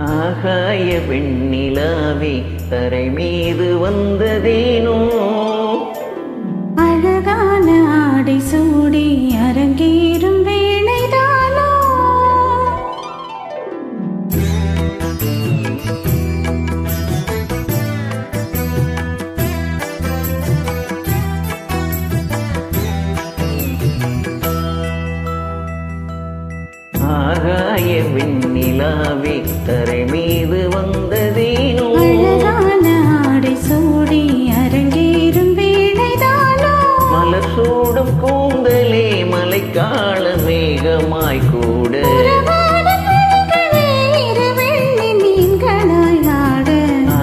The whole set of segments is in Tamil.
ஆகாய வெண்ணிலாவே தரை மீது வந்ததேனோ அழகான ஆடை சூடி அரங்கேறும் வேளைதானோ ஆகாய வெண்ணிலாவே தரை மீது வந்ததேனோ அழகான ஆடை சூடி அரங்கேறும் வேளைதானோ மலர் சூடும் கூந்தலே மழைக்கால மேகமாய் கூட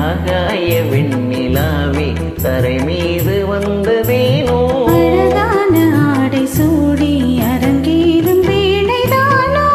ஆகாய வெண்ணிலாவே தரை மீது வந்ததேனோ அழகான ஆடை சூடி அரங்கேறும் வேளைதானோ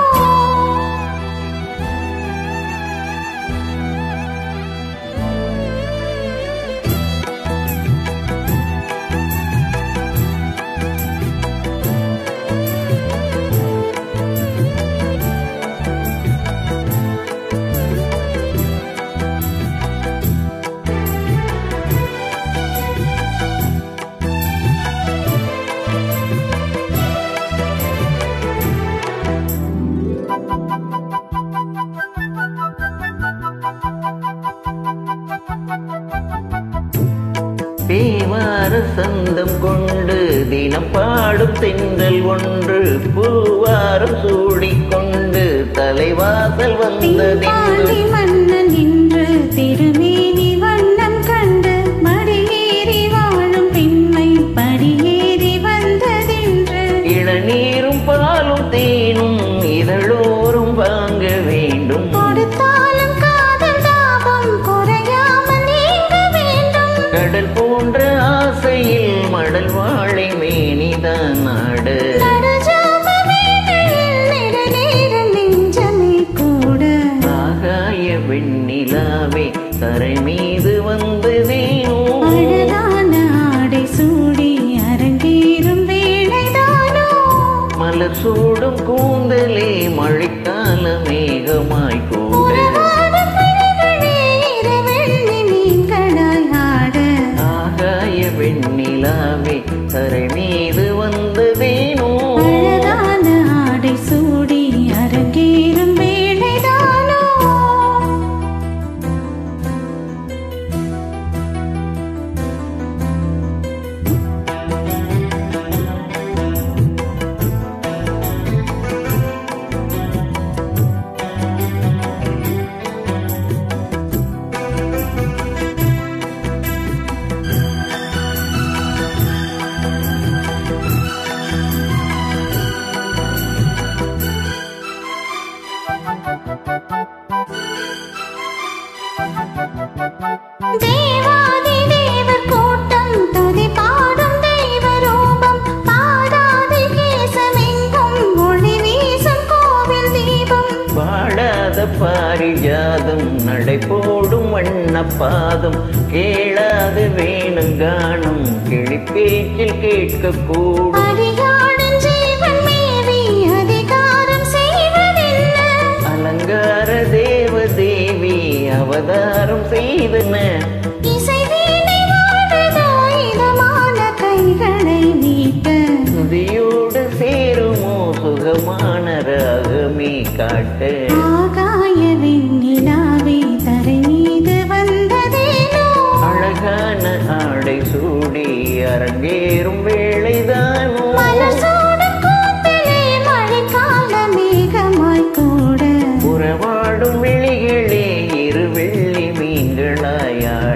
தேவார சந்தம் கொண்டு தினம் பாடும் தென்றல் ஒன்று பூவாரம் சூடிக்கொண்டு தலைவாசல் வந்ததென்று மன்னன் இன்று திருமேனி வண்ணம் கண்டு மடியேறி வாழும் பெண்மை படியேறி வந்ததென்று இளநீரும் பாலும் தேனும் இதழோறும் வாங்க வேண்டும் கொடுத்தாலும் காதல் தாபம் குறையாமல் நீங்க வேண்டும் கடல் போன்ற ஆசையில் மடல் வாழை மேனிதான் நாடு நெஞ்சமே கூட ஆகாய வெண்ணிலாவே தரை மீது வந்ததேனோ அழகான ஆடை சூடி அரங்கேறும் வேளைதானோ மலர் சூடும் கூந்தலே மழைக்கால மேகமாய் கூட ஆகாய வெண்ணிலாவே தரை மீது வந்ததேனோ அழகான ஆடை சூடி அரங்கேறும் வேளைதானோ தேவாதி தேவர் கூட்டம் துதி பாடும் தெய்வ ரூபம் பாடாதி கேசமெங்கும் ஒளி வீசும் கோவில் தீபம் வாழாத பாரிஜாதம் நடை போடும் வண்ணப்பாதம் கேளாது வேணுங்கானம் கிளிப்பேச்சில் கேட்கக்கூடும் அறியாடும் ஜீவன் மேவி அதிகாரம் செய்வதென்ன அலங்கார தேவ தேவி அவதாரம் செய்தன இசை வீணை வாடுதோ இதமான கைகளை நீட்ட துதியோடு சேருமோ சுகமான ராகமே காட்ட ஆகாய வெண்ணிலாவே தரை மீது வந்ததேனோ அழகான ஆடை சூடி அரங்கேறும் வேளைதானோ மலர் சூடும் கூந்தலே மழைக்கால மேகமாய் கூட உறவாடும் விழிகளே இரு வெள்ளி மீன்களாயாட